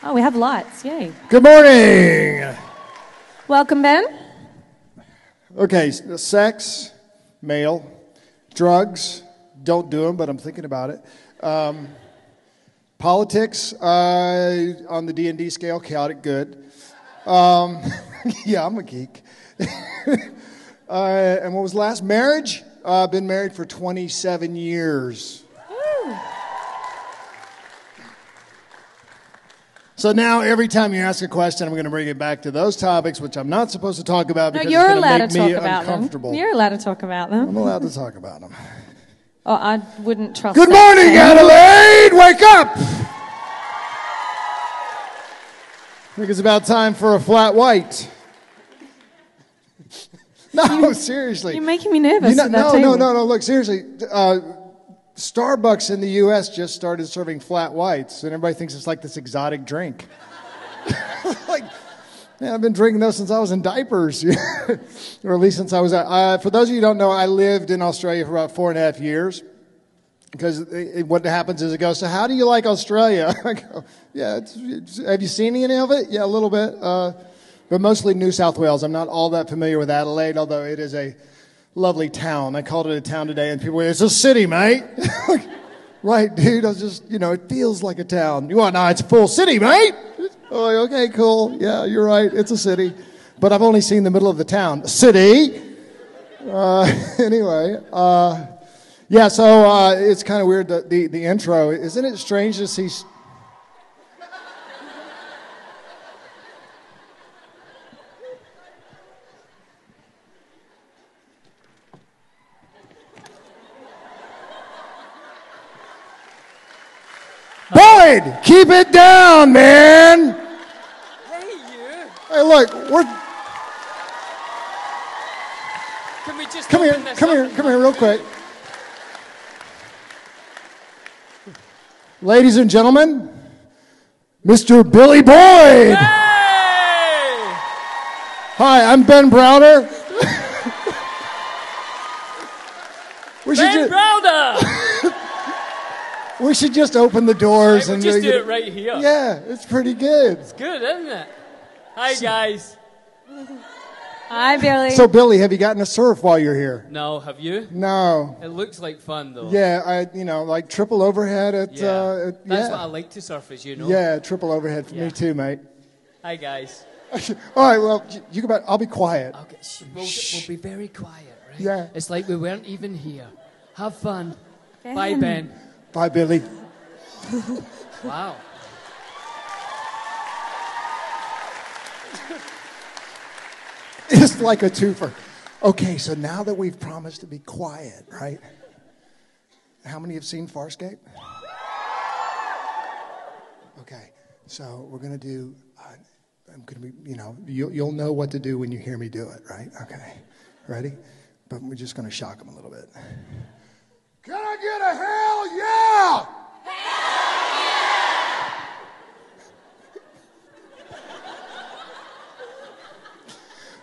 Oh, we have lights. Yay. Good morning. Welcome, Ben. Okay, sex, male, drugs, don't do them, but I'm thinking about it. Politics, on the D&D scale, chaotic good. Yeah, I'm a geek. And what was last? Marriage. I've been married for 27 years. Woo. So now every time you ask a question, I'm going to bring it back to those topics, which I'm not supposed to talk about because you're it's allowed going to to make talk me about uncomfortable. them. You're allowed to talk about them. I'm allowed to talk about them. Oh, I wouldn't trust Good that morning, thing. Adelaide! Wake up! I think it's about time for a flat white. No, seriously. You're making me nervous. No. Look, seriously. Starbucks in the U.S. just started serving flat whites, and everybody thinks it's like this exotic drink. Man, I've been drinking those since I was in diapers, or at least since I was. For those of you who don't know, I lived in Australia for about 4.5 years. Because what happens is it goes, so how do you like Australia? I go, yeah, have you seen any of it? Yeah, a little bit. But mostly New South Wales. I'm not all that familiar with Adelaide, although it is a lovely town. I called it a town today, and people were, it's a city, mate. Right, dude, I was just, it feels like a town. You want, no, it's a full city, mate. Oh, okay, cool. Yeah, you're right, it's a city. But I've only seen the middle of the town. City. Anyway, yeah, so it's kind of weird, the intro. Isn't it strange to see... Boyd, keep it down, man. Hey, you. Hey, look, we're... Can we just Come here, real quick. Ladies and gentlemen, Mr. Billy Boyd. Hey! Hi, I'm Ben Browder. Ben Browder! We should just open the doors Right, and we'll just do it right here. Yeah, it's pretty good. It's good, isn't it? Hi, guys. Hi, Billy. So, Billy, have you gotten a surf while you're here? No, have you? No. It looks like fun, though. Yeah, like triple overhead at... That's yeah. what I like to surf, as you know. Yeah, triple overhead for me too, mate. Hi, guys. All right, well, you go back. I'll be quiet. Okay, we'll be very quiet, right? Yeah. It's like we weren't even here. Have fun. Ben. Bye, Ben. Bye, Billy. Wow. It's like a twofer. Okay, so now that we've promised to be quiet, right? How many have seen Farscape? Okay, so we're going to do... I'm going to be, you'll know what to do when you hear me do it, right? Okay, ready? But we're just going to shock them a little bit. Can I get a hell yeah? Hell yeah!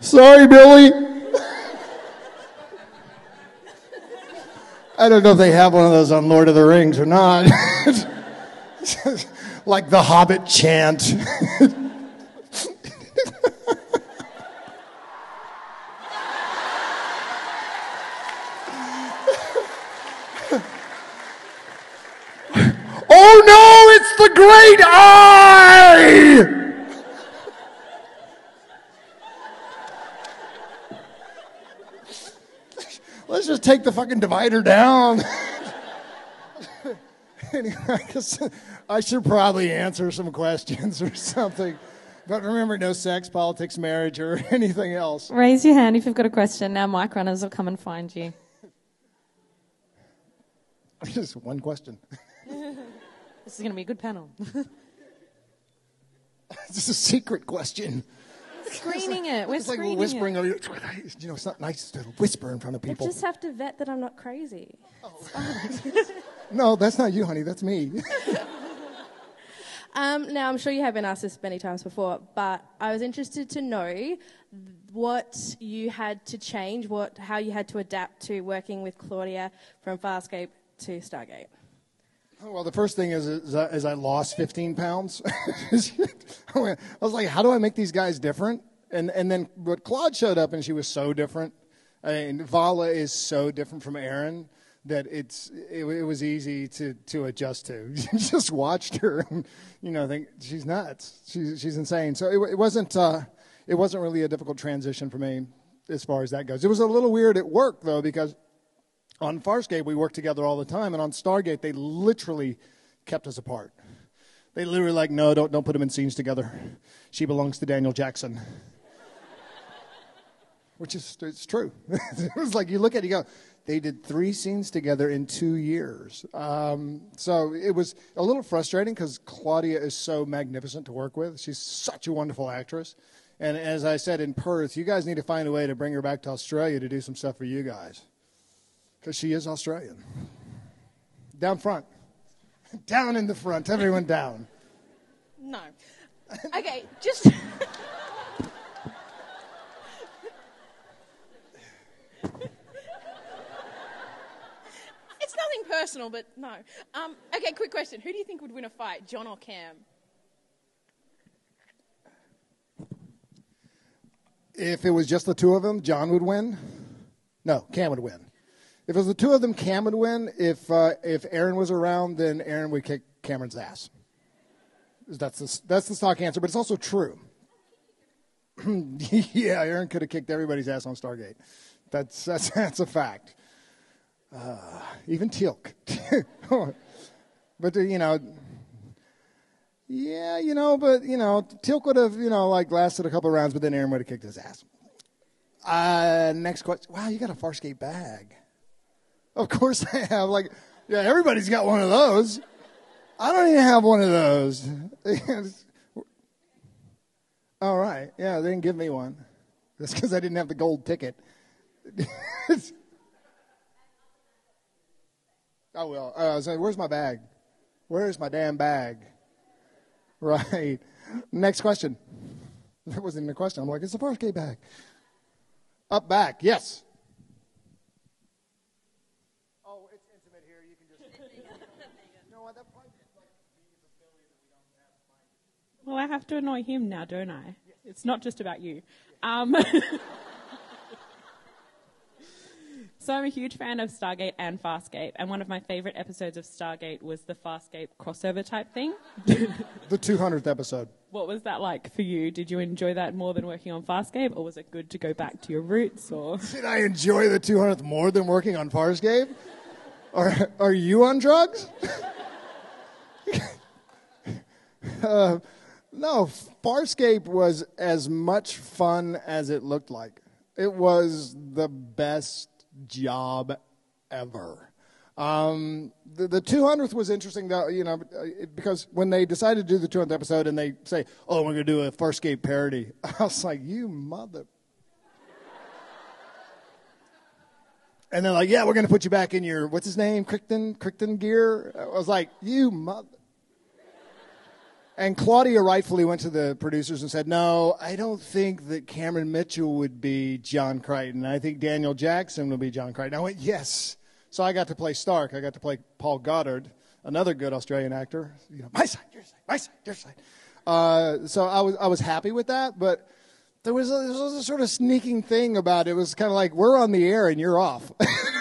Sorry, Billy. I don't know if they have one of those on Lord of the Rings or not. Like the Hobbit chant. Oh no, it's the Great Eye! Let's just take the fucking divider down. Anyway, I should probably answer some questions or something. But remember, no sex, politics, marriage, or anything else. Raise your hand if you've got a question. Now mic runners will come and find you. Just one question. This is going to be a good panel. This is a secret question. Screening it. We're It's like screening we're whispering. it. It's not nice to whisper in front of You people. just have to vet that I'm not crazy. No, that's not you, honey. That's me. Now, I'm sure you have been asked this many times before, but I was interested to know what you had to change, how you had to adapt to working with Claudia from Farscape to Stargate. Well, the first thing is I lost 15 pounds. I was like, how do I make these guys different? And then but Claude showed up, and she was so different. I mean, Vala is so different from Erin that it was easy to adjust to. You just watched her, and, think she's nuts. She's insane. So it wasn't really a difficult transition for me as far as that goes. It was a little weird at work though, because on Farscape we worked together all the time, and on Stargate they literally kept us apart. They literally like, no, don't put them in scenes together. She belongs to Daniel Jackson. Which is it's true. It was like you look at it, you go, they did 3 scenes together in 2 years. So it was a little frustrating because Claudia is so magnificent to work with. She's such a wonderful actress. And as I said in Perth, you guys need to find a way to bring her back to Australia to do some stuff for you guys. Because she is Australian. Down front. Down in the front. Everyone down. No. Okay, just... It's nothing personal, but no. Okay, quick question. Who do you think would win a fight, John or Cam? If it was just the two of them, John would win. No, Cam would win. If it was the two of them, Cam would win. If Aaron was around, then Aaron would kick Cameron's ass. That's the stock answer, but it's also true. Yeah, Aaron could have kicked everybody's ass on Stargate. That's a fact. Even Teal'c. But Teal'c would have lasted a couple of rounds, but then Aaron would have kicked his ass. Next question. Wow, you got a Farscape bag. Of course I have. Everybody's got one of those. I don't even have one of those. All right. Yeah, they didn't give me one. That's because I didn't have the gold ticket. Oh, well. I was like, where's my bag? Where's my damn bag? Right. Next question. That wasn't even a question. I'm like, it's a Farscape bag. Up back. Yes. Oh, it's intimate here. You can just... You know what? That probably is like a facility that we don't have to find. Well, I have to annoy him now, don't I? Yes. It's not just about you. So I'm a huge fan of Stargate and Farscape, and one of my favorite episodes of Stargate was the Farscape crossover type thing. The 200th episode. What was that like for you? Did you enjoy that more than working on Farscape, or was it good to go back to your roots? Or did I enjoy the 200th more than working on Farscape? Are you on drugs? No, Farscape was as much fun as it looked like. It was the best job ever. The 200th was interesting, though, because when they decided to do the 200th episode and they say, oh, we're going to do a Farscape parody, I was like, you mother... And they're like, yeah, we're going to put you back in your, what's his name, Crichton gear? I was like, you mother... And Claudia rightfully went to the producers and said, no, I don't think that Cameron Mitchell would be John Crichton. I think Daniel Jackson will be John Crichton. I went, yes. So I got to play Stark. I got to play Paul Goddard, another good Australian actor. My side, your side, my side, your side. So I was happy with that, but there was a sort of sneaking thing about it. It was kind of like, we're on the air and you're off.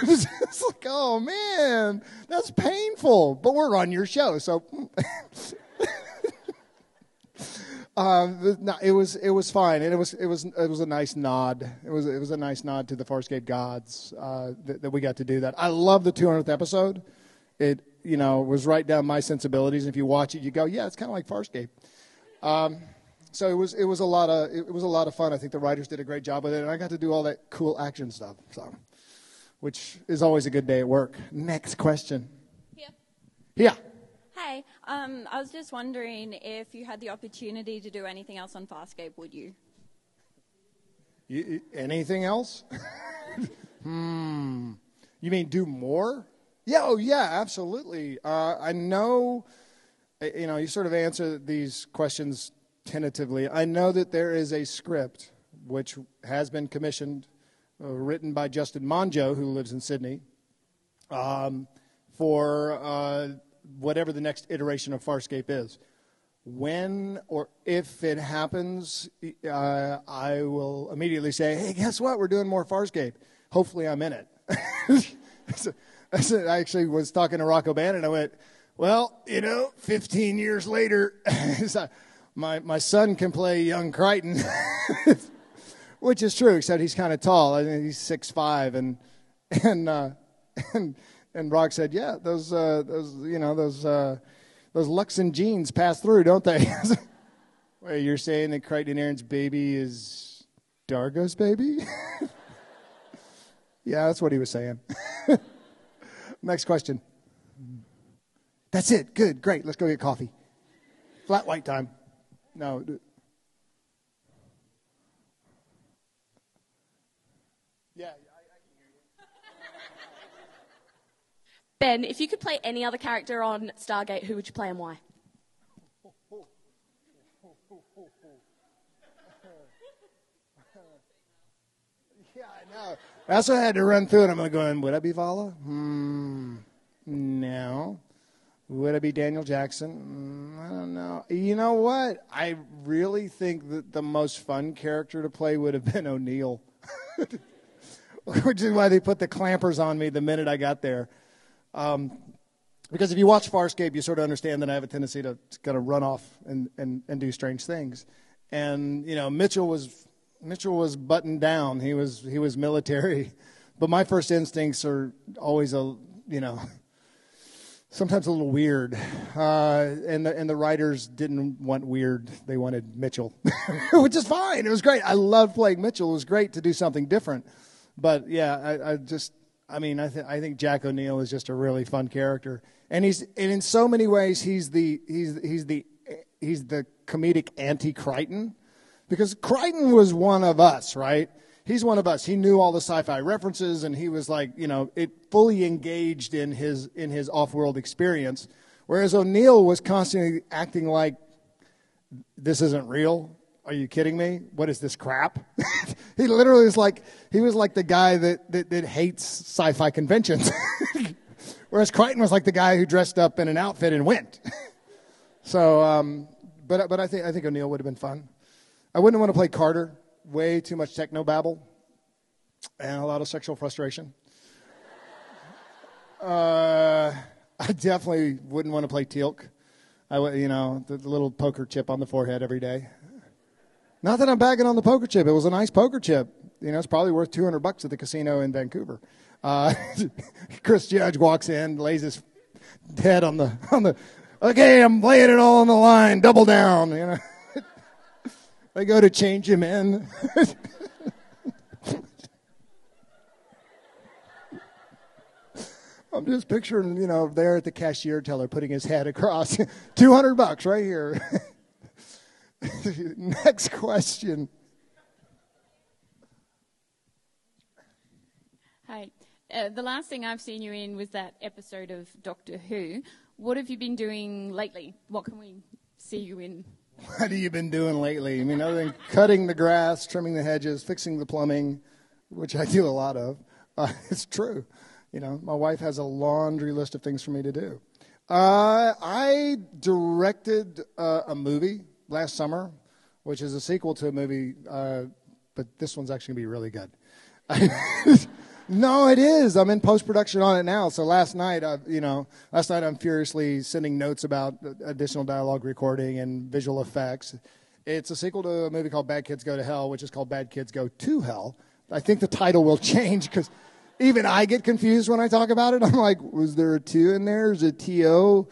It's like, oh, man, that's painful, but we're on your show. So... No, it was fine, and it was a nice nod. It was a nice nod to the Farscape gods that we got to do that. I love the 200th episode. It was right down my sensibilities. And if you watch it, you go, yeah, it's kind of like Farscape. So it was a lot of fun. I think the writers did a great job with it, and I got to do all that cool action stuff. So, which is always a good day at work. Next question. Yeah. Hey, I was just wondering if you had the opportunity to do anything else on Farscape, would you? Anything else? You mean do more? Yeah, oh yeah, absolutely. I know, you sort of answer these questions tentatively. I know that there is a script which has been commissioned, written by Justin Monjo, who lives in Sydney, for whatever the next iteration of Farscape is. When or if it happens, I will immediately say, hey, guess what? We're doing more Farscape. Hopefully I'm in it. I actually was talking to Rocco Bannon, and I went, well, 15 years later, my son can play young Crichton, which is true, except he's kind of tall. I think he's 6'5", and Rock said, yeah, those Luxon genes pass through, don't they? Wait, you're saying that Crichton Aaron's baby is Dargo's baby? Yeah, that's what he was saying. Next question. That's it. Good. Great. Let's go get coffee. Flat white time. No. Yeah, I can hear you. Ben, if you could play any other character on Stargate, who would you play and why? Yeah, I know. That's what I had to run through, and I'm going, would I be Vala? No. Would I be Daniel Jackson? I don't know. You know what? I really think that the most fun character to play would have been O'Neill, which is why they put the clampers on me the minute I got there. Because if you watch Farscape, you sort of understand that I have a tendency to kind of run off and do strange things. And, Mitchell was buttoned down. He was military. But my first instincts are always sometimes a little weird. And the writers didn't want weird. They wanted Mitchell, which is fine. It was great. I loved playing Mitchell. It was great to do something different. But yeah, I think Jack O'Neill is just a really fun character. And in so many ways he's the comedic anti-Crichton. Because Crichton was one of us, right? He's one of us. He knew all the sci-fi references, and he was fully engaged in his off-world experience. Whereas O'Neill was constantly acting like, this isn't real. Are you kidding me? What is this crap? He literally was like the guy that hates sci-fi conventions. Whereas Crichton was like the guy who dressed up in an outfit and went. So, but I think O'Neill would have been fun. I wouldn't want to play Carter. Way too much technobabble and a lot of sexual frustration. I definitely wouldn't want to play Teal'c. The little poker chip on the forehead every day. Not that I'm bagging on the poker chip. It was a nice poker chip. It's probably worth $200 at the casino in Vancouver. Chris Judge walks in, lays his head on the. Okay, I'm laying it all on the line. Double down. They go to change him in. I'm just picturing, there at the cashier teller putting his head across. $200 right here. Next question. Hi. The last thing I've seen you in was that episode of Doctor Who. What have you been doing lately? What can we see you in? What have you been doing lately? Other than cutting the grass, trimming the hedges, fixing the plumbing, which I do a lot of. It's true. My wife has a laundry list of things for me to do. I directed a movie last summer, which is a sequel to a movie, but this one's actually going to be really good. No, it is. I'm in post-production on it now. So last night I'm furiously sending notes about additional dialogue recording and visual effects. It's a sequel to a movie called Bad Kids Go to Hell, which is called Bad Kids Go to Hell. I think the title will change because even I get confused when I talk about it. I'm like, was there a 2 in there? Is it T-O?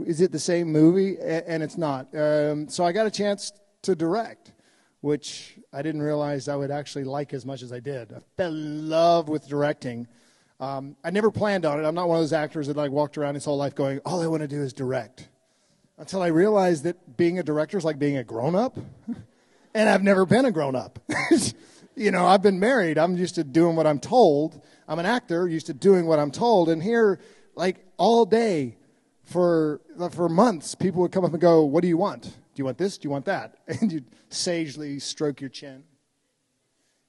Is it the same movie? And it's not. So I got a chance to direct, which I didn't realize I would actually like as much as I did. I fell in love with directing. I never planned on it. I'm not one of those actors that walked around his whole life going, all I want to do is direct. Until I realized that being a director is like being a grown-up. And I've never been a grown-up. I've been married. I'm used to doing what I'm told. I'm an actor used to doing what I'm told. And here, all day for months, people would come up and go, what do you want? Do you want this? Do you want that? And you'd sagely stroke your chin.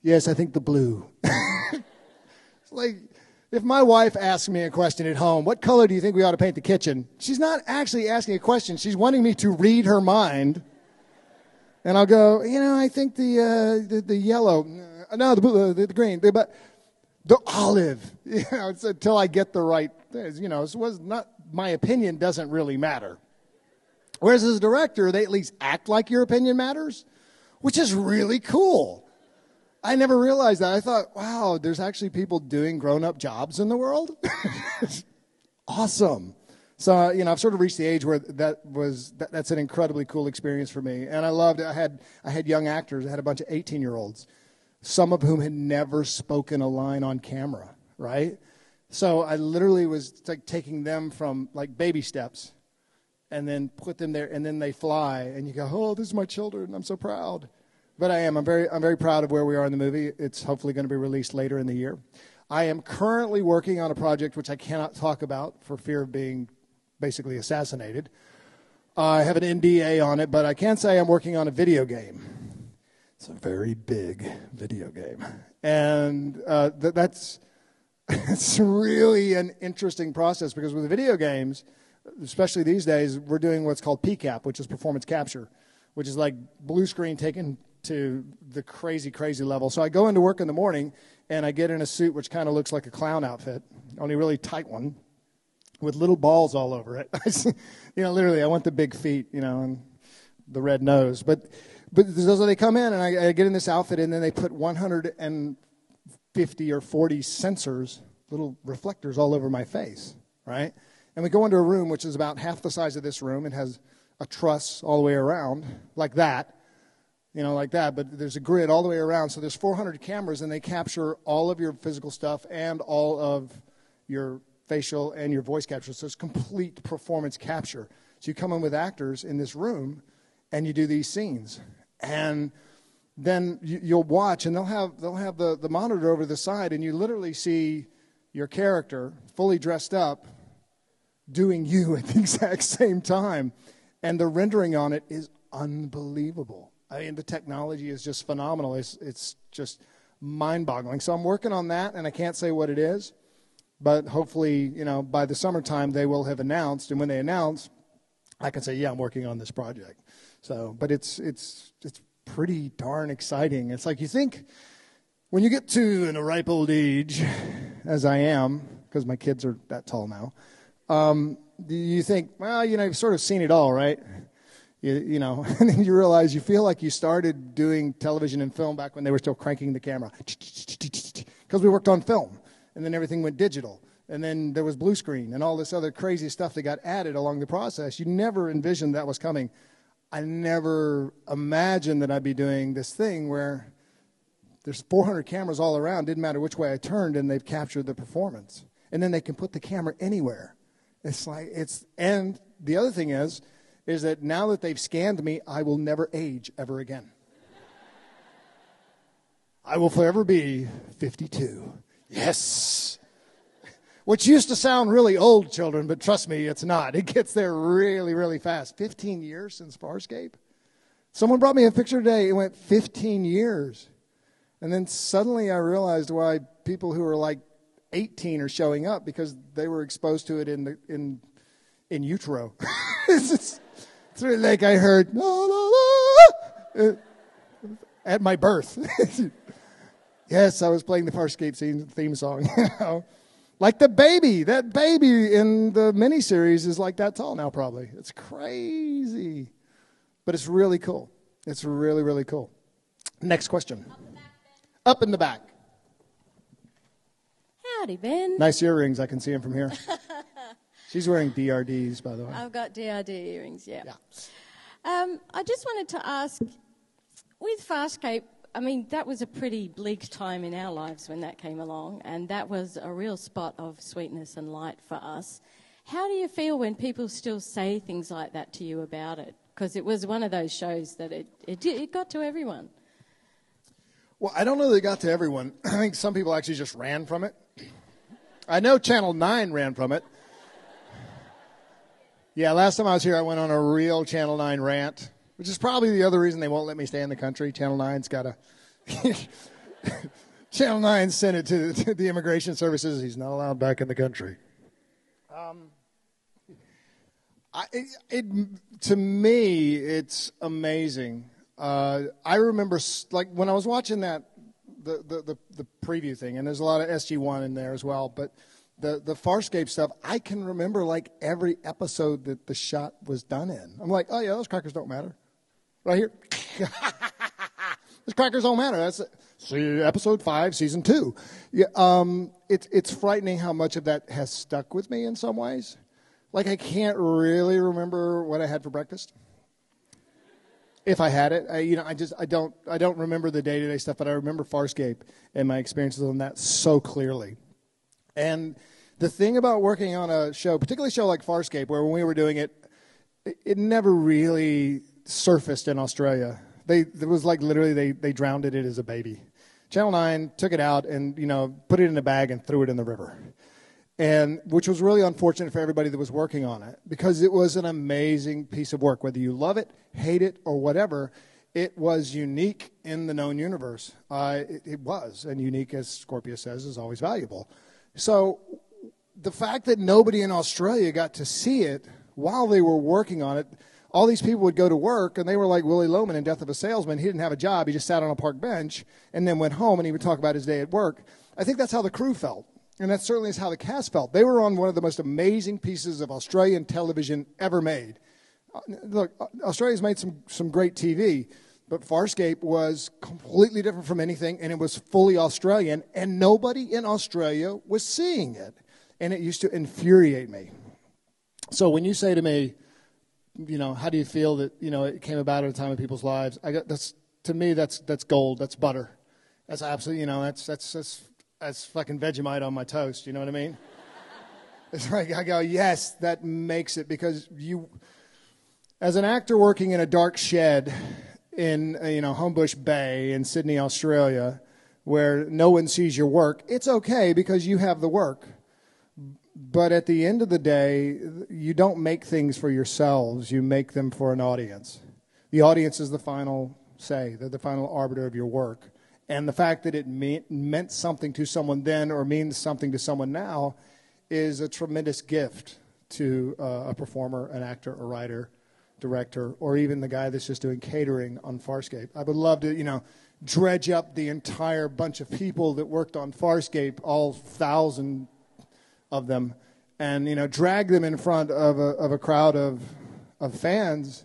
Yes, I think the blue. It's If my wife asks me a question at home, what color do you think we ought to paint the kitchen? She's not actually asking a question. She's wanting me to read her mind. And I'll go, I think the yellow, no, the blue, the green, but the olive, it's until I get the right, it was not, my opinion doesn't really matter. Whereas as a director, they at least act like your opinion matters, which is really cool. I never realized that. I thought, wow, there's actually people doing grown-up jobs in the world. Awesome. So, I've sort of reached the age where that's an incredibly cool experience for me. And I loved it. I had young actors. I had a bunch of 18-year-olds, some of whom had never spoken a line on camera, right? So I literally was like taking them from like baby steps and then put them there, and then they fly. And you go, oh, this is my children. I'm so proud. But I am. I'm very proud of where we are in the movie. It's hopefully going to be released later in the year. I am currently working on a project which I cannot talk about for fear of being basically assassinated. I have an NDA on it, but I can say I'm working on a video game. It's a very big video game. And that's it's really an interesting process because with video games, especially these days, we're doing what's called PCAP, which is performance capture, which is like blue screen taken to the crazy, crazy level. So I go into work in the morning, and I get in a suit which kind of looks like a clown outfit, only really tight one, with little balls all over it. Literally, I want the big feet, and the red nose. But so they come in, and I get in this outfit, and then they put 150 or 40 sensors, little reflectors all over my face, right? And we go into a room which is about half the size of this room and has a truss all the way around, like that. Like that, but there's a grid all the way around. So there's 400 cameras, and they capture all of your physical stuff and all of your facial and your voice capture. So it's complete performance capture. So you come in with actors in this room, and you do these scenes. And then you'll watch, and they'll have the monitor over the side, and you literally see your character fully dressed up doing you at the exact same time. And the rendering on it is unbelievable. I mean, the technology is just phenomenal. It's just mind-boggling. So I'm working on that, and I can't say what it is, but hopefully, by the summertime they will have announced, and when they announce, I can say, yeah, I'm working on this project. So, but it's pretty darn exciting. It's like you think when you get to a ripe old age, as I am, because my kids are that tall now, you think, well, you've sort of seen it all, right? And then you realize you feel like you started doing television and film back when they were still cranking the camera. Because we worked on film, and then everything went digital. And then there was blue screen and all this other crazy stuff that got added along the process. You never envisioned that was coming. I never imagined that I'd be doing this thing where there's 400 cameras all around. Didn't matter which way I turned, and they've captured the performance. And then they can put the camera anywhere. And the other thing is that now that they've scanned me, I will never age ever again. I will forever be 52. Yes. Which used to sound really old, children, but trust me, it's not. It gets there really, really fast. 15 years since Farscape. Someone brought me a picture today. It went 15 years. And then suddenly I realized why people who are like 18 are showing up, because they were exposed to it in utero. It's really like I heard la, la, la, at my birth. Yes, I was playing the Farscape theme song. Like the baby. That baby in the miniseries is like that tall now, probably. It's crazy. But it's really cool. It's really, really cool. Next question. Up in the back. Howdy, Ben. Nice earrings. I can see them from here. She's wearing DRDs, by the way. I've got DRD earrings, yeah. I just wanted to ask, with Farscape, I mean, that was a pretty bleak time in our lives when that came along, and that was a real spot of sweetness and light for us. How do you feel when people still say things like that to you about it? Because it was one of those shows that it got to everyone. Well, I don't know that it got to everyone. I think some people actually just ran from it. I know Channel 9 ran from it. Yeah, last time I was here, I went on a real Channel 9 rant, which is probably the other reason they won't let me stay in the country. Channel 9's got a... Channel 9 sent it to the immigration services. He's not allowed back in the country. To me, it's amazing. I remember, like, when I was watching that, the preview thing, and there's a lot of SG1 in there as well, but the Farscape stuff, I can remember, like, every episode that the shot was done in. I'm like, oh, yeah, those crackers don't matter. Right here. Those crackers don't matter. That's see, episode 5, season 2. Yeah, it's frightening how much of that has stuck with me in some ways. Like, I can't really remember what I had for breakfast. If I had it, I don't remember the day-to-day stuff, but I remember Farscape and my experiences on that so clearly. And the thing about working on a show, particularly a show like Farscape, where when we were doing it, it never really surfaced in Australia. It was like literally they drowned it as a baby. Channel 9 took it out and put it in a bag and threw it in the river. And which was really unfortunate for everybody that was working on it, because it was an amazing piece of work. Whether you love it, hate it, or whatever, it was unique in the known universe. It was, and unique, as Scorpia says, is always valuable. So the fact that nobody in Australia got to see it while they were working on it, all these people would go to work, and they were like Willie Loman in Death of a Salesman. He didn't have a job. He just sat on a park bench and then went home, and he would talk about his day at work. I think that's how the crew felt. And that certainly is how the cast felt. They were on one of the most amazing pieces of Australian television ever made. Look, Australia's made some great TV, but Farscape was completely different from anything, and it was fully Australian, and nobody in Australia was seeing it. And it used to infuriate me. So when you say to me, how do you feel that, it came about at a time in people's lives? To me, that's gold. That's butter. That's absolutely, that's fucking Vegemite on my toast, you know what I mean? It's like, I go, yes, that makes it, because you, as an actor working in a dark shed in, Homebush Bay in Sydney, Australia, where no one sees your work, it's okay because you have the work. But at the end of the day, you don't make things for yourselves, you make them for an audience. The audience is the final say, they're the final arbiter of your work. And the fact that it meant something to someone then or means something to someone now is a tremendous gift to a performer, an actor, a writer, director, or even the guy that's just doing catering on Farscape. I would love to, dredge up the entire bunch of people that worked on Farscape, all 1,000 of them, and, drag them in front of a crowd of fans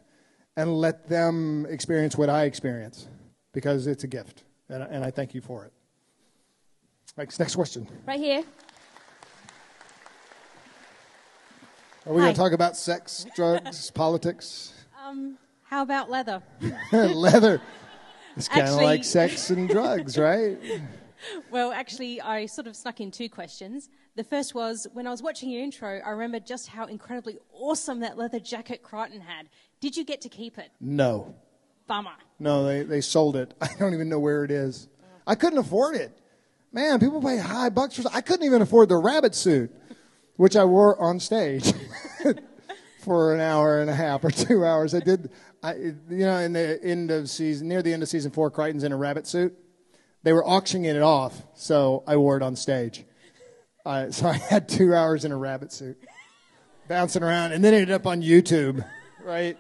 and let them experience what I experience, because it's a gift. And I thank you for it. Next question. Right here. Are we going to talk about sex, drugs, politics? How about leather? Leather. It's kind of like sex and drugs, right? Well, actually, I sort of snuck in 2 questions. The first was, when I was watching your intro, I remembered just how incredibly awesome that leather jacket Crichton had. Did you get to keep it? No. Bummer. No, they sold it. I don't even know where it is. I couldn't afford it. Man, people pay high bucks for. I couldn't even afford the rabbit suit, which I wore on stage for an hour and a half or 2 hours. I did. In the end of season, near the end of season 4, Crichton's in a rabbit suit. They were auctioning it off, so I wore it on stage. So I had 2 hours in a rabbit suit, bouncing around, and then ended up on YouTube, right?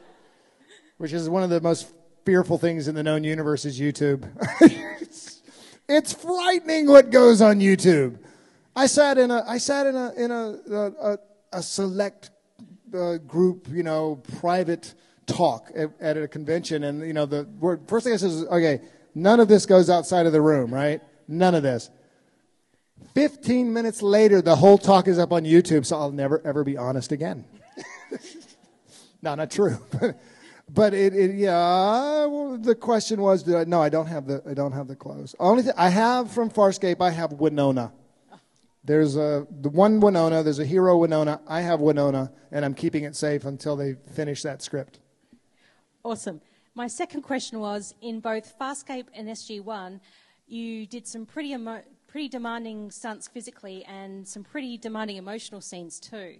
Which is one of the most fearful things in the known universe is YouTube. It's frightening what goes on YouTube. I sat in a select group, private talk at a convention, and the first thing I said is, okay, none of this goes outside of the room, right? None of this. 15 minutes later, the whole talk is up on YouTube, so I'll never ever be honest again. No, not true. But the question was, I don't have the clothes. Only thing I have from Farscape, I have Winona. There's the one Winona. There's a hero Winona. I have Winona, and I'm keeping it safe until they finish that script. Awesome. My second question was, in both Farscape and SG1, you did some pretty demanding stunts physically and some pretty demanding emotional scenes too.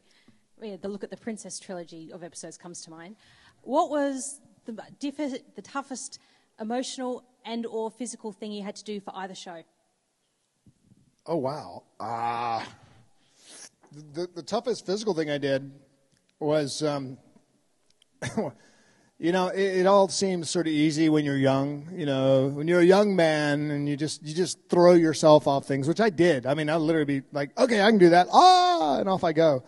Yeah, the Look at the Princess trilogy of episodes comes to mind. What was the toughest emotional and or physical thing you had to do for either show? Oh, wow. The toughest physical thing I did was, you know, it all seems sort of easy when you're young. You know, when you're a young man and you just throw yourself off things, which I did. I mean, I'd literally be like, okay, I can do that. And off I go.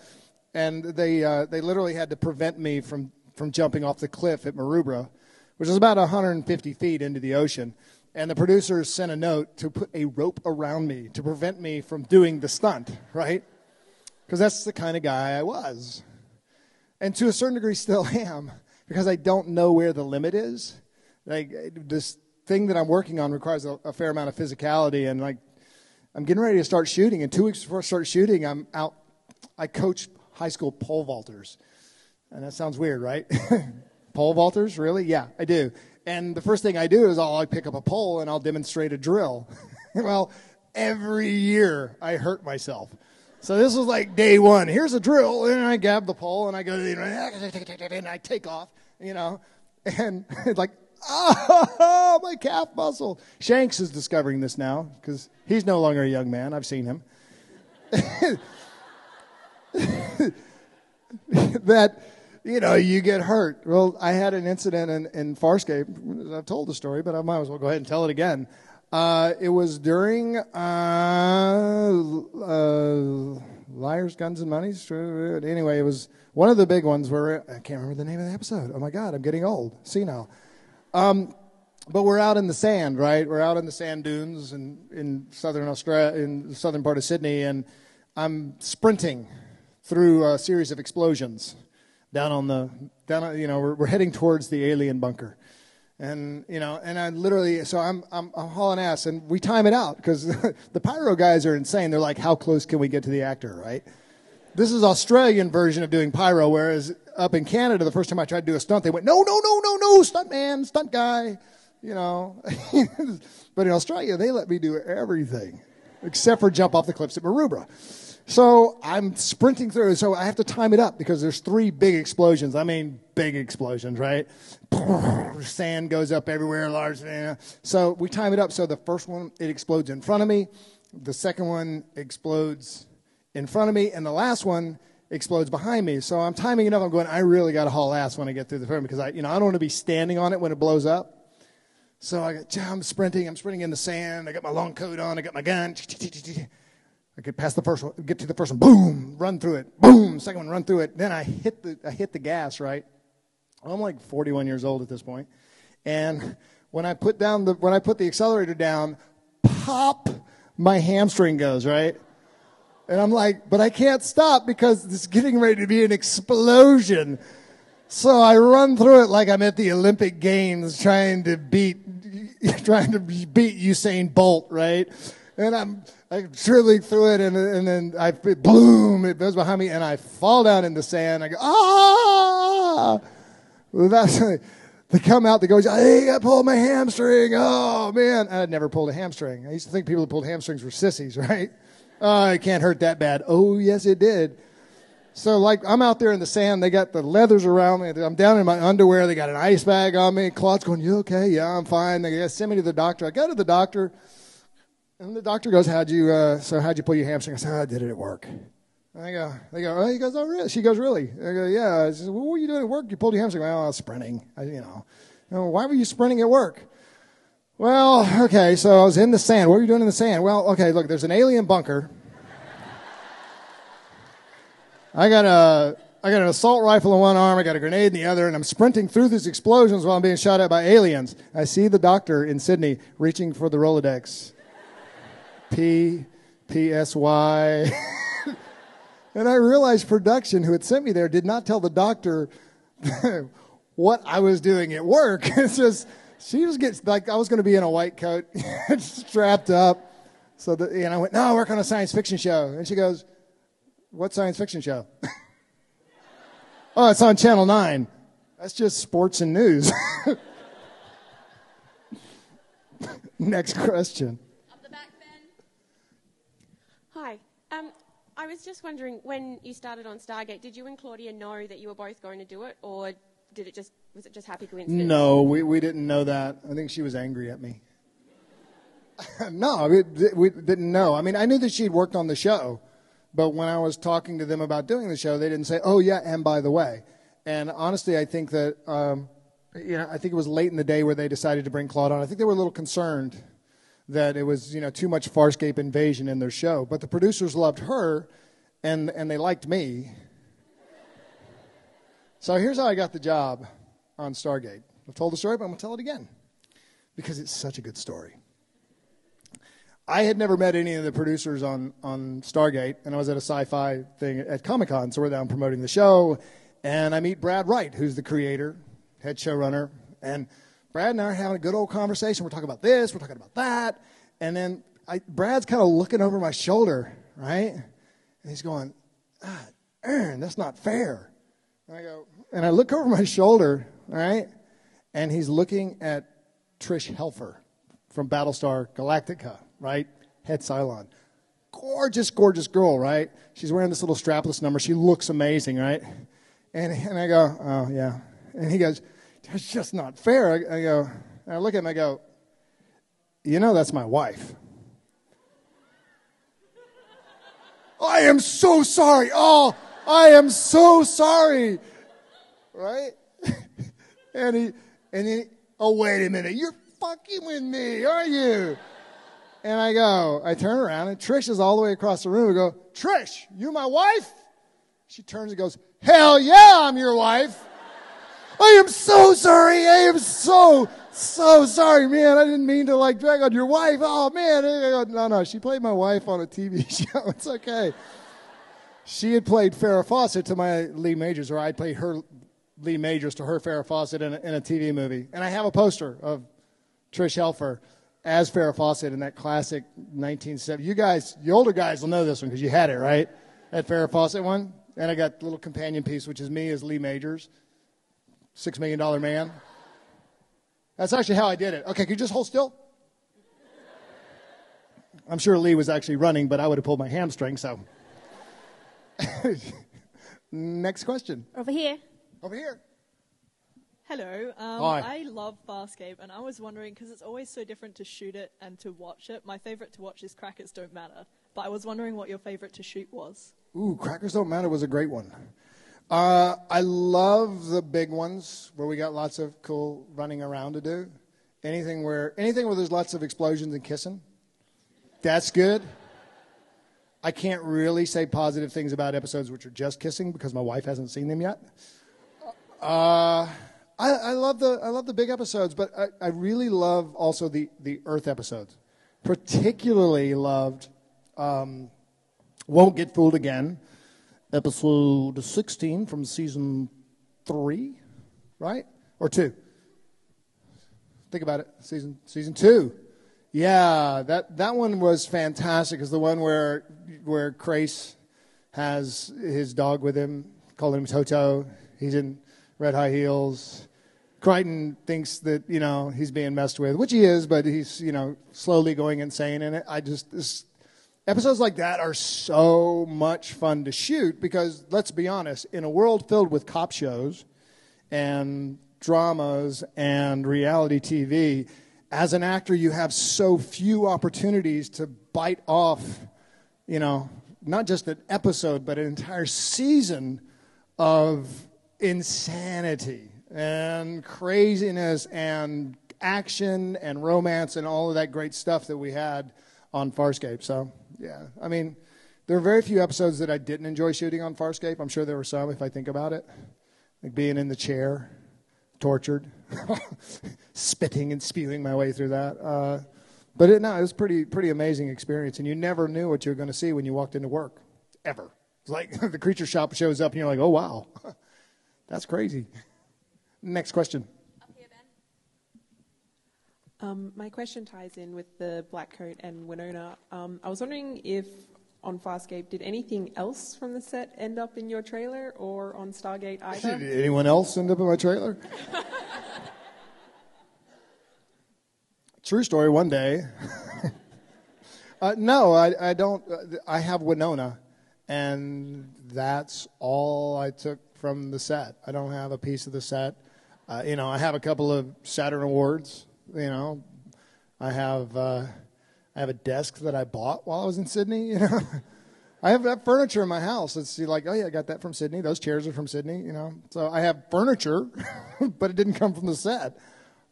And they literally had to prevent me from jumping off the cliff at Maroubra, which is about 150 feet into the ocean. And the producers sent a note to put a rope around me to prevent me from doing the stunt, right? Because that's the kind of guy I was. And to a certain degree still am, because I don't know where the limit is. Like, this thing that I'm working on requires a fair amount of physicality. And, like, I'm getting ready to start shooting. And 2 weeks before I start shooting, I'm out. I coach high school pole vaulters. And that sounds weird, right? Pole vaulters, really? Yeah, I do. And the first thing I do is I'll pick up a pole and I'll demonstrate a drill. Well, every year I hurt myself. So this was like day one. Here's a drill, and I grab the pole and I go, and I take off, you know, and it's like, oh, my calf muscle. Shanks is discovering this now because he's no longer a young man. I've seen him. That, you know, you get hurt. Well, I had an incident in Farscape. I've told the story, but I might as well go ahead and tell it again. It was during Liars, Guns, and Money. Anyway, it was one of the big ones where I can't remember the name of the episode. Oh, my God, I'm getting old. Senile. But we're out in the sand, right? We're out in the sand dunes in southern Australia, in the southern part of Sydney, and I'm sprinting through a series of explosions we're heading towards the alien bunker. And, you know, and I literally, so I'm hauling ass, and we time it out because the pyro guys are insane. They're like, how close can we get to the actor, right? This is Australian version of doing pyro, whereas up in Canada, the first time I tried to do a stunt, they went, no, stunt man, stunt guy, you know. But in Australia, they let me do everything except for jump off the cliffs at Maroubra. So I'm sprinting through, so I have to time it up because there's 3 big explosions. I mean, big explosions, right? Sand goes up everywhere, large. So we time it up. So the first one, it explodes in front of me. The second one explodes in front of me. And the last one explodes behind me. So I'm timing it up. I'm going, I really got to haul ass when I get through the front because I don't want to be standing on it when it blows up. So I'm sprinting in the sand. I got my long coat on. I got my gun. I get past the first one, get to the first one, boom, run through it, boom, second one, run through it. Then I hit the gas, right? I'm like 41 years old at this point. And when I put the accelerator down, pop, my hamstring goes, right? And I'm like, but I can't stop because it's getting ready to be an explosion. So I run through it like I'm at the Olympic Games trying to beat Usain Bolt, right? And I'm drilling through it, and then boom, it goes behind me, and I fall down in the sand. I go, ah! Well, they come out, they go, hey, I pulled my hamstring. Oh, man. I'd never pulled a hamstring. I used to think people who pulled hamstrings were sissies, right? Oh, it can't hurt that bad. Oh, yes, it did. So, like, I'm out there in the sand. They got the leathers around me. I'm down in my underwear. They got an ice bag on me. Claude's going, you okay? Yeah, I'm fine. They send me to the doctor. I go to the doctor. And the doctor goes, how'd you pull your hamstring? I said, I did it at work. And they go, oh, he goes, oh, really? She goes, really? I go, yeah. I said, well, what were you doing at work? You pulled your hamstring. Well, I was sprinting. Why were you sprinting at work? Well, okay, so I was in the sand. What were you doing in the sand? Well, okay, look, there's an alien bunker. I got an assault rifle in one arm. I got a grenade in the other, and I'm sprinting through these explosions while I'm being shot at by aliens. I see the doctor in Sydney reaching for the Rolodex. PSY. And I realized production, who had sent me there, did not tell the doctor what I was doing at work. It's just, she just gets, like, I was going to be in a white coat, strapped up. So I went, no, I work on a science fiction show. And she goes, what science fiction show? Oh, it's on Channel 9. That's just sports and news. Next question. Hi. I was just wondering, when you started on Stargate, did you and Claudia know that you were both going to do it, or was it just happy coincidence? No, we didn't know that. I think she was angry at me. No, we didn't know. I mean, I knew that she'd worked on the show, but when I was talking to them about doing the show, they didn't say, "Oh yeah, and by the way." And honestly, I think that I think it was late in the day where they decided to bring Claude on. I think they were a little concerned that it was too much Farscape invasion in their show, but the producers loved her, and they liked me. So here's how I got the job on Stargate. I've told the story, but I'm going to tell it again because it's such a good story. I had never met any of the producers on Stargate, and I was at a sci-fi thing at Comic-Con, so we're down promoting the show, and I meet Brad Wright, who's the creator, head showrunner, and Brad and I are having a good old conversation. We're talking about this, we're talking about that, and then Brad's kind of looking over my shoulder, right? And he's going, Aaron, that's not fair. And I look over my shoulder, all right, and he's looking at Trish Helfer from Battlestar Galactica, right? Head Cylon. Gorgeous, gorgeous girl, right? She's wearing this little strapless number. She looks amazing, right? And I go, oh, yeah. And he goes, that's just not fair. I go, and I look at him, I go, that's my wife. I am so sorry. Oh, I am so sorry. Right? And he, oh, wait a minute. You're fucking with me, are you? And I turn around, and Trish is all the way across the room. I go, Trish, you my wife? She turns and goes, hell yeah, I'm your wife. I am so sorry. I am so sorry, man. I didn't mean to drag on your wife. Oh, man. I go, no, she played my wife on a TV show. It's okay. She had played Farrah Fawcett to my Lee Majors, or I played her Lee Majors to her Farrah Fawcett in a TV movie. And I have a poster of Trish Helfer as Farrah Fawcett in that classic 1970. You guys, the older guys will know this one because you had it, right? That Farrah Fawcett one. And I got the little companion piece, which is me as Lee Majors, $6 Million Man. That's actually how I did it. Okay, can you just hold still? I'm sure Lee was actually running, but I would have pulled my hamstring, so. Next question. Over here. Over here. Hello. Hi. I love Farscape, and I was wondering, because it's always so different to shoot it and to watch it. My favorite to watch is Crackers Don't Matter, but I was wondering what your favorite to shoot was. Ooh, Crackers Don't Matter was a great one. I love the big ones where we got lots of cool running around to do. Anything where there's lots of explosions and kissing. That's good. I can't really say positive things about episodes which are just kissing because my wife hasn't seen them yet. I love the big episodes, but I really love also the Earth episodes. Particularly loved Won't Get Fooled Again, episode 16 from season 3, right? Or 2. Think about it. Season 2. Yeah, that one was fantastic. It's the one where Crace has his dog with him, calling him Toto. He's in red high heels. Crichton thinks that, he's being messed with, which he is, but he's, slowly going insane in it. Episodes like that are so much fun to shoot because, let's be honest, in a world filled with cop shows and dramas and reality TV, as an actor, you have so few opportunities to bite off, not just an episode, but an entire season of insanity and craziness and action and romance and all of that great stuff that we had on Farscape. So, yeah, I mean, there are very few episodes that I didn't enjoy shooting on Farscape. I'm sure there were some if I think about it, like being in the chair, tortured, spitting and spewing my way through that. But it was pretty amazing experience, and you never knew what you were going to see when you walked into work, ever. It's like the creature shop shows up, and you're like, oh, wow, that's crazy. Next question. Up here, Ben. My question ties in with the black coat and Winona. I was wondering if on Farscape, did anything else from the set end up in your trailer or on Stargate either? Did anyone else end up in my trailer? True story, one day. No, I don't. I have Winona, and that's all I took from the set. I don't have a piece of the set. I have a couple of Saturn Awards. I have I have a desk that I bought while I was in Sydney, you know. I have that furniture in my house. It's like, oh yeah, I got that from Sydney. Those chairs are from Sydney, you know. So I have furniture, but it didn't come from the set.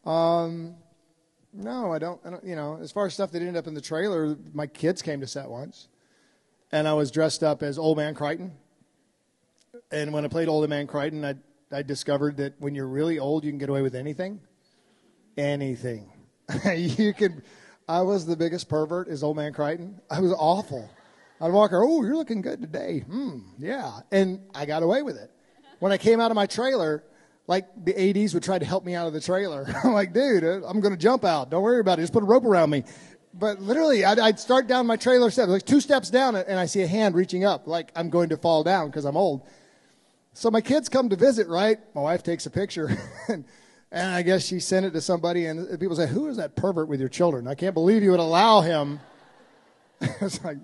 No, I don't, you know, as far as stuff that ended up in the trailer, my kids came to set once. And I was dressed up as Old Man Crichton. And when I played Old Man Crichton, I discovered that when you're really old, you can get away with anything. Anything. I was the biggest pervert as Old Man Crichton. I was awful. I'd walk around, oh, you're looking good today. Yeah. And I got away with it. When I came out of my trailer, like the ADs would try to help me out of the trailer. I'm like, dude, I'm going to jump out. Don't worry about it. Just put a rope around me. But literally, I'd start down my trailer steps, like 2 steps down, and I see a hand reaching up, like I'm going to fall down because I'm old. So my kids come to visit, right? My wife takes a picture, and I guess she sent it to somebody, and people say, who is that pervert with your children? I can't believe you would allow him. It's like,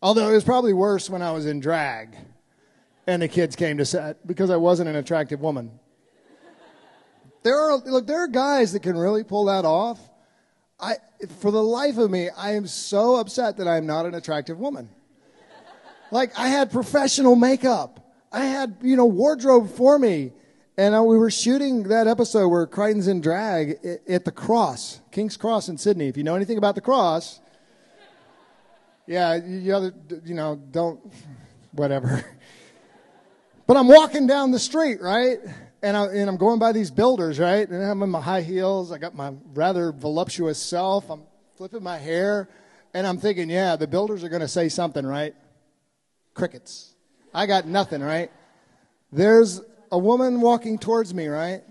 although it was probably worse when I was in drag, and the kids came to set because I wasn't an attractive woman. There are guys that can really pull that off. For the life of me, I am so upset that I'm not an attractive woman. Like, I had professional makeup. I had, wardrobe for me. And we were shooting that episode where Crichton's in drag at the Cross, King's Cross in Sydney. If you know anything about the Cross, yeah, don't, whatever. But I'm walking down the street, right? And I'm going by these builders, right? And I'm in my high heels. I got my rather voluptuous self. I'm flipping my hair. And I'm thinking, yeah, the builders are going to say something, right? Crickets. I got nothing, right? There's a woman walking towards me, right?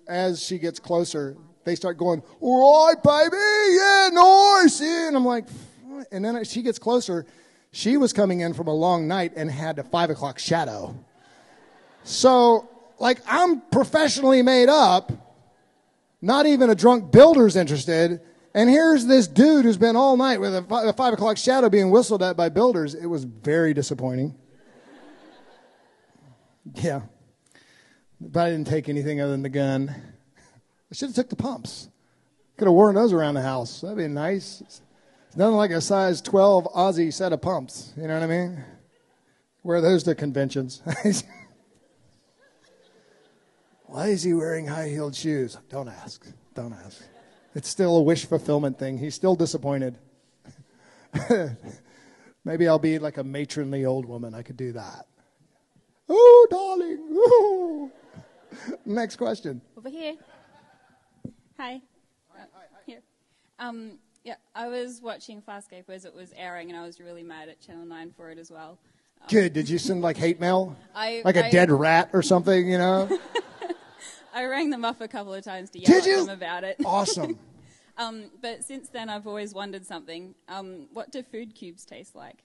As she gets closer, they start going, all right, baby, yeah, nice. Yeah. And I'm like, what? And then she gets closer. She was coming in from a long night and had a 5 o'clock shadow. So, like, I'm professionally made up, not even a drunk builder's interested, and here's this dude who's been all night with a 5 o'clock shadow being whistled at by builders. It was very disappointing. Yeah. But I didn't take anything other than the gun. I should have took the pumps. Could have worn those around the house. That'd be nice. It's nothing like a size 12 Aussie set of pumps. You know what I mean? Wear those to conventions. Why is he wearing high-heeled shoes? Don't ask. Don't ask. It's still a wish fulfillment thing. He's still disappointed. Maybe I'll be like a matronly old woman. I could do that. Oh, darling. Ooh. Next question. Over here. Hi. Here. Yeah, I was watching Farscape as it was airing, and I was really mad at Channel 9 for it as well. Good. Did you send like hate mail? Like a dead rat or something, you know? I rang them up a couple of times to yell at them about it. Awesome. But since then, I've always wondered something. What do food cubes taste like?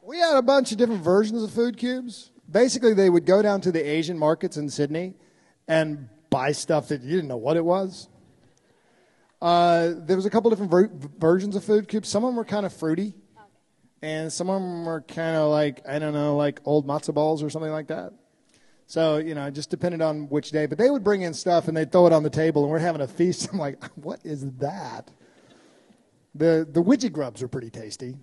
We had a bunch of different versions of food cubes. Basically, they would go down to the Asian markets in Sydney and buy stuff that you didn't know what it was. There was a couple different versions of food cubes. Some of them were kind of fruity. And some of them were kind of like, I don't know, like old matzo balls or something like that. So, it just depended on which day. But they would bring in stuff and they'd throw it on the table and we're having a feast. I'm like, what is that? The widget grubs are pretty tasty.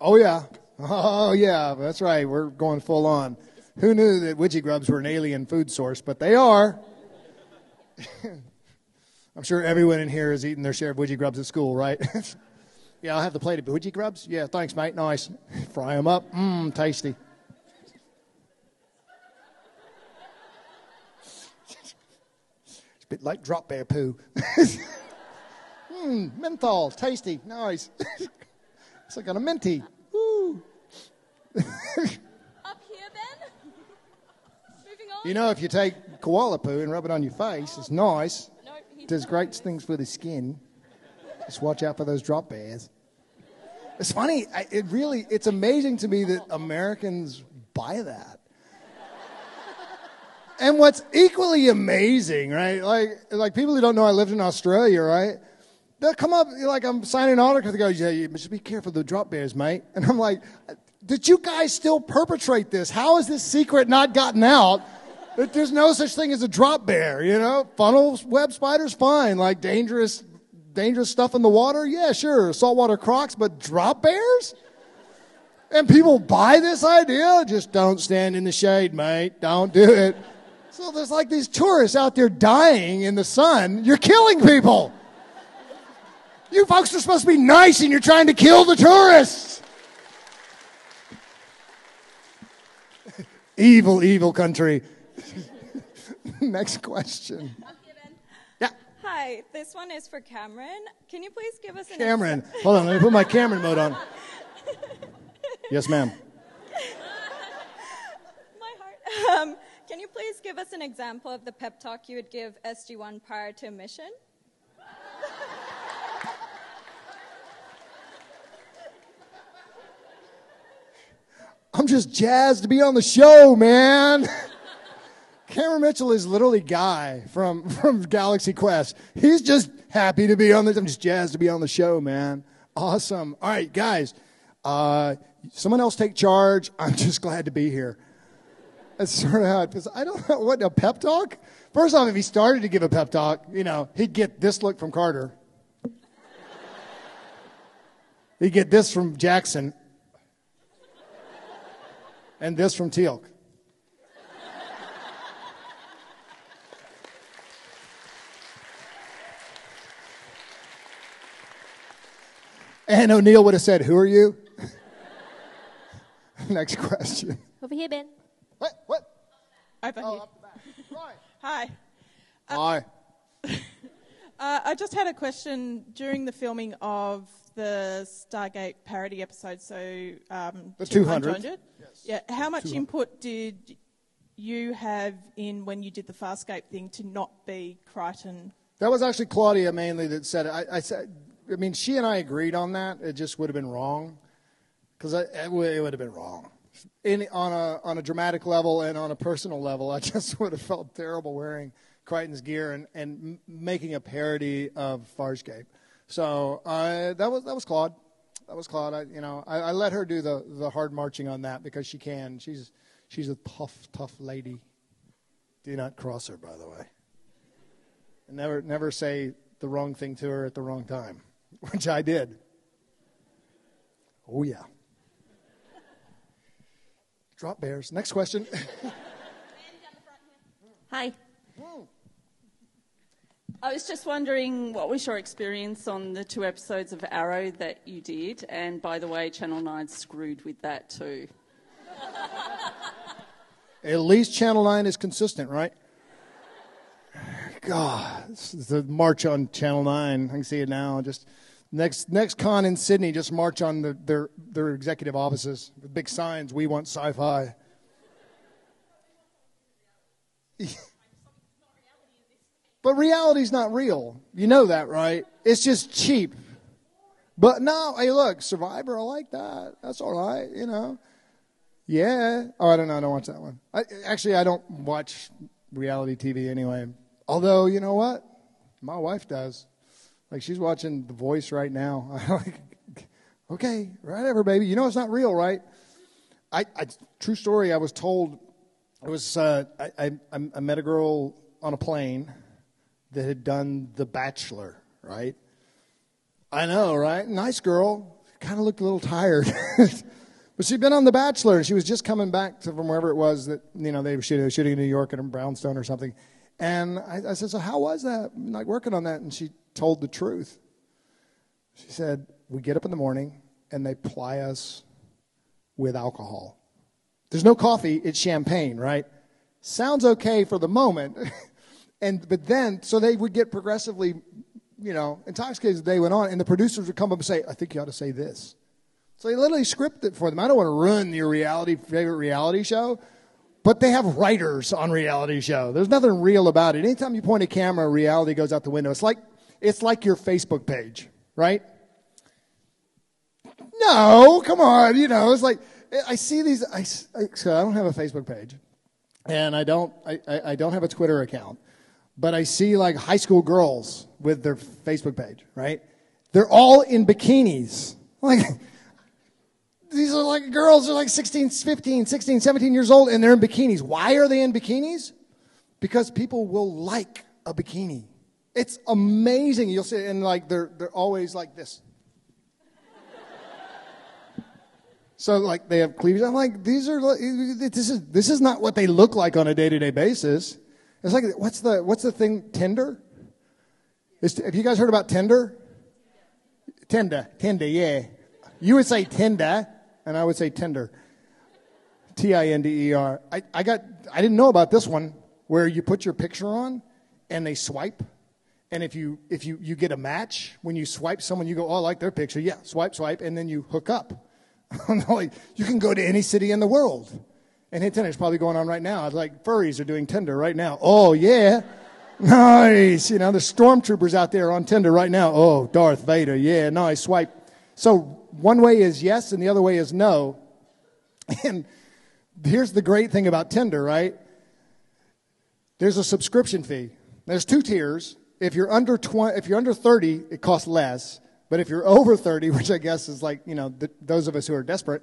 Oh, yeah. Oh, yeah. That's right. We're going full on. Who knew that widget grubs were an alien food source? But they are. I'm sure everyone in here has eaten their share of widget grubs at school, right? Yeah, I'll have the plate of widget grubs. Yeah, thanks, mate. Nice. Fry them up. Tasty. It's a bit like drop bear poo. Menthol. Tasty. Nice. It's like on a minty. Woo. Up here, Ben? Moving on? If you take koala poo and rub it on your face, it's nice. No, it does great things for the skin. Just watch out for those drop bears. It's funny. It's amazing to me that Americans buy that. And what's equally amazing, right? Like people who don't know I lived in Australia, right? They'll come up, like I'm signing autographs. They go, yeah, you should be careful of the drop bears, mate. And I'm like, did you guys still perpetrate this? How has this secret not gotten out There's no such thing as a drop bear, you know? Funnel web spiders, fine. Like dangerous stuff in the water, yeah, sure. Saltwater crocs, but drop bears? And people buy this idea? Just don't stand in the shade, mate. Don't do it. So there's like these tourists out there dying in the sun. You're killing people. You folks are supposed to be nice and you're trying to kill the tourists. Evil, evil country. Next question. Yeah. Hi, this one is for Cameron. Can you please give us an Cameron. Hold on, let me put my Cameron mode on. Yes, ma'am. My heart. Can you please give us an example of the pep talk you would give SG1 prior to a mission? I'm just jazzed to be on the show, man. Cameron Mitchell is literally Guy from Galaxy Quest. He's just happy to be on the. I'm just jazzed to be on the show, man. Awesome. All right, guys. Someone else take charge. I'm just glad to be here. That's sort of how it feels. I don't know what a pep talk. First off, if he started to give a pep talk, he'd get this look from Carter. He'd get this from Jackson. And this from Teal'c. And O'Neill would have said, "Who are you?" Next question. Over here, Ben. What? Over here. Up the back. Right. Hi. Hi. I just had a question during the filming of the Stargate parody episode, so the 200. Yes. Yeah. How much 200. input did you have in when you did the Farscape thing to not be Crichton? That was actually Claudia mainly that said it. I said, she and I agreed on that. It just would have been wrong because it would have been wrong. On a dramatic level and on a personal level, I just would have felt terrible wearing Crichton's gear and making a parody of Farscape. So that was Claude. That was Claude. I let her do the hard marching on that because she can. She's a tough lady. Do not cross her, by the way. And never say the wrong thing to her at the wrong time, which I did. Oh yeah. Drop bears. Next question. Hi. I was just wondering, what was your experience on the 2 episodes of Arrow that you did? And by the way, Channel 9 screwed with that too. At least Channel 9 is consistent, right? God, this is the march on Channel 9. I can see it now. Just next con in Sydney, just march on their executive offices with big signs, "We want sci-fi." But reality's not real. You know that, right? It's just cheap. But no, hey, look, Survivor, I like that. That's all right, Yeah. Oh, I don't know. I don't watch that one. I don't watch reality TV anyway. Although, you know what? My wife does. Like, she's watching The Voice right now. I'm like, okay, whatever, baby. You know it's not real, right? True story, I was told, it was, I met a girl on a plane that had done The Bachelor, right? I know, right? Nice girl. Kind of looked a little tired. But she'd been on The Bachelor, and she was just coming back from wherever it was that, they were shooting in New York at a brownstone or something. And I said, "So how was that, like working on that?" And she told the truth. She said, "We get up in the morning, and they ply us with alcohol. There's no coffee, it's champagne, right? Sounds okay for the moment." But then, so they would get progressively, intoxicated as the day went on, and the producers would come up and say, "I think you ought to say this." So they literally script it for them. I don't want to ruin your favorite reality show, but they have writers on reality show. There's nothing real about it. Anytime you point a camera, reality goes out the window. It's like your Facebook page, right? No, come on, it's like I see these. So I don't have a Facebook page, and I don't have a Twitter account. But I see like high school girls with their Facebook page, right? They're all in bikinis. Like, These are like girls are like 16, 15, 16, 17 years old, and they're in bikinis. Why are they in bikinis? because people will like a bikini. It's amazing. You'll see, and like they're always like this. So like they have cleavage. I'm like, this is not what they look like on a day-to-day basis. It's like, what's the thing? Tinder? Have you guys heard about Tinder? Tinder, yeah. You would say Tinder, and I would say Tinder. Tinder. I didn't know about this one where you put your picture on and they swipe, and if you get a match when you swipe someone, you go, oh, I like their picture, yeah, swipe, and then you hook up. Like, you can go to any city in the world and hit Tinder. It's probably going on right now. It's like furries are doing Tinder right now. Oh yeah, nice. There's stormtroopers out there on Tinder right now. Oh, Darth Vader, yeah, nice, swipe. So one way is yes, and the other way is no. And here's the great thing about Tinder, right? There's a subscription fee. There's 2 tiers. If you're under 30, it costs less. But if you're over 30, which I guess is like, those of us who are desperate,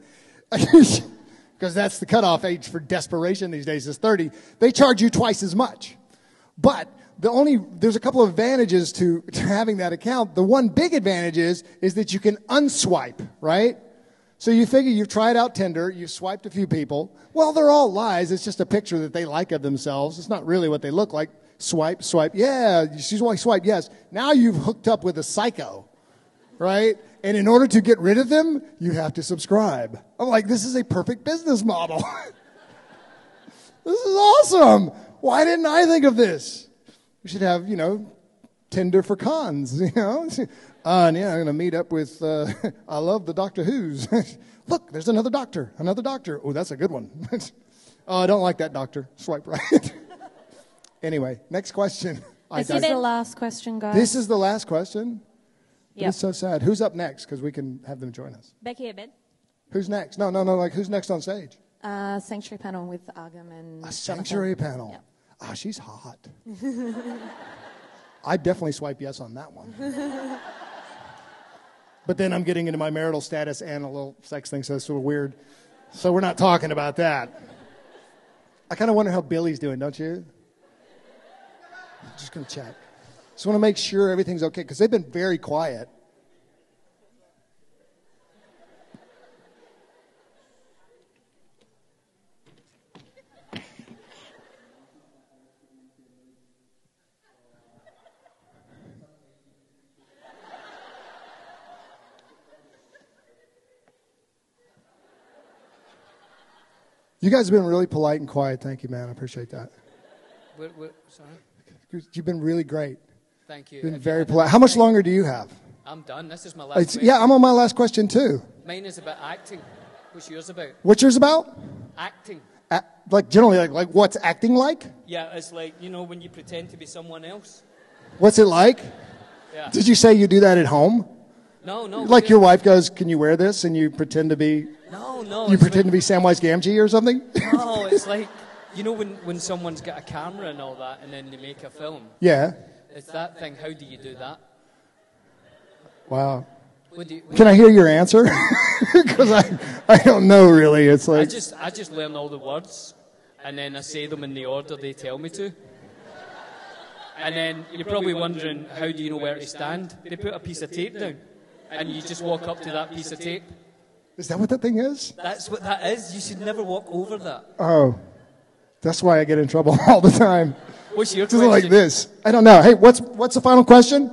because that's the cutoff age for desperation these days is 30, they charge you twice as much. But there's a couple of advantages to having that account. The one big advantage is that you can unswipe, right? So you figure you've tried out Tinder, you've swiped a few people. Well, they're all lies. It's just a picture that they like of themselves. It's not really what they look like. Swipe, yeah, she's only swipe, yes. Now you've hooked up with a psycho. Right? And in order to get rid of them, you have to subscribe. I'm like, this is a perfect business model. This is awesome. Why didn't I think of this? We should have, Tinder for cons, And yeah, I'm going to meet up with, I love the Doctor Who's. Look, there's another doctor. Oh, that's a good one. Oh, I don't like that doctor. Swipe right. Anyway, next question. This is the last question, guys. This is the last question? Yep. It's so sad. Who's up next? Because we can have them join us. Back here, Ben. Who's next? No. Like, who's next on stage? Sanctuary panel with Agam and a sanctuary Jonathan. panel. Yep. Ah, she's hot. I'd definitely swipe yes on that one. But then I'm getting into my marital status and a little sex thing, so it's sort of weird. So we're not talking about that. I kind of wonder how Billy's doing, don't you? I'm just going to check. Just want to make sure everything's okay, because they've been very quiet. You guys have been really polite and quiet. Thank you, man. I appreciate that. Sorry? You've been really great. Thank you. You've been very polite. How much longer do you have? I'm done. This is my last question. Yeah, I'm on my last question, too. Mine is about acting. What's yours about? What's yours about? Acting. Like, generally, like what's acting like? Yeah, it's like, when you pretend to be someone else. What's it like? Yeah. Did you say you do that at home? No. Like your wife goes, can you wear this? And you pretend to be... No. You pretend to be Samwise Gamgee or something? No, it's like, when someone's got a camera and all that, and then they make a film. Yeah. It's that thing. How do you do that? Wow. Can I hear your answer? Because I don't know really. It's like I just learn all the words, and then I say them in the order they tell me to. And then you're probably wondering, how do you know where to stand? They put a piece of tape down, and you just walk up to that piece of tape. Is that what that thing is? That's what that is. You should never walk over that. Oh, that's why I get in trouble all the time. What's your question? question? Like this. I don't know. Hey, what's the final question?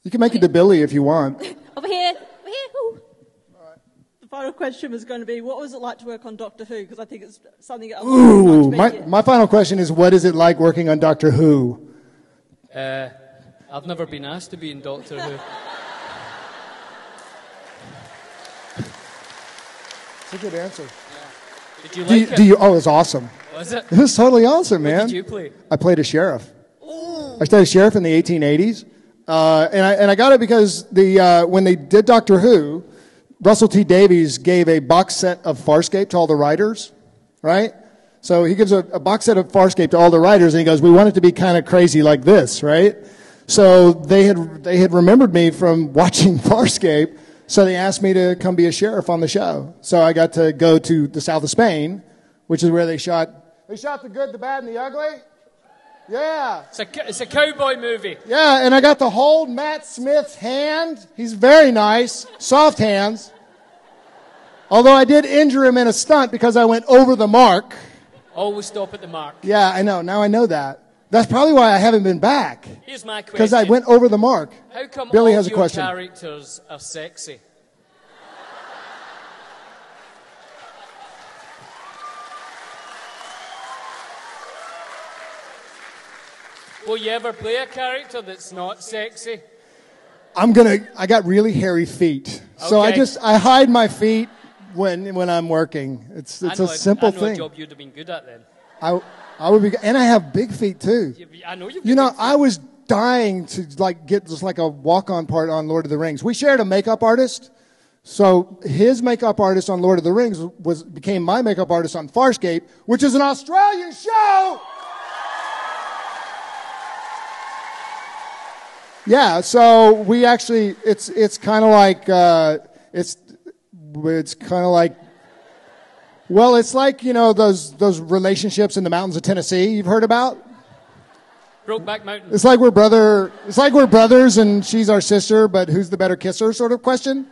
You can make it to Billy if you want. Over here. Ooh. The final question was going to be, what was it like to work on Doctor Who? Because I think it's something that... Ooh, my final question is, what is it like working on Doctor Who? I've never been asked to be in Doctor Who. That's a good answer. Yeah. Did you like it? Oh, it was awesome. Was it? It was totally awesome, man. What did you play? I played a sheriff. Ooh. I played a sheriff in the 1880s. And I got it because when they did Doctor Who, Russell T Davies gave a box set of Farscape to all the writers, right? So he gives a box set of Farscape to all the writers, and he goes, we want it to be kind of crazy like this, right? So they had remembered me from watching Farscape, so they asked me to come be a sheriff on the show. So I got to go to the south of Spain, which is where they shot They shot the good, the bad, and the ugly. Yeah. It's a cowboy movie. Yeah, and I got to hold Matt Smith's hand. He's very nice. Soft hands. Although I did injure him in a stunt because I went over the mark. Always stop at the mark. Yeah, I know. Now I know that. That's probably why I haven't been back. Here's my question. Because I went over the mark. How come Billy all has a your question. characters are sexy? Will you ever play a character that's not sexy? I got really hairy feet. So Okay. I hide my feet when I'm working. It's a simple I know thing. a job you'd have been good at then. I would be, and I have big feet too. I know you've You know, I was dying to get just like a walk-on part on Lord of the Rings. We shared a makeup artist. So his makeup artist on Lord of the Rings became my makeup artist on Farscape, which is an Australian show. Yeah, so we actually, it's kind of like, it's kind of like, well, it's like, you know, those relationships in the mountains of Tennessee you've heard about. Brokeback Mountain. It's like we're brothers and she's our sister, but who's the better kisser sort of question.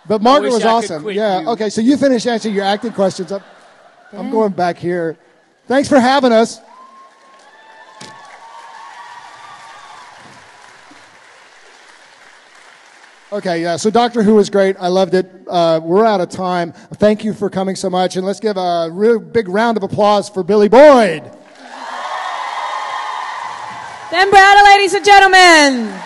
But Margaret was awesome. Yeah, okay, so you finished answering your acting questions. I'm going back here. Thanks for having us. Okay, yeah, so Doctor Who was great. I loved it. We're out of time. Thank you for coming so much, and let's give a real big round of applause for Billy Boyd. Ben Browder, ladies and gentlemen.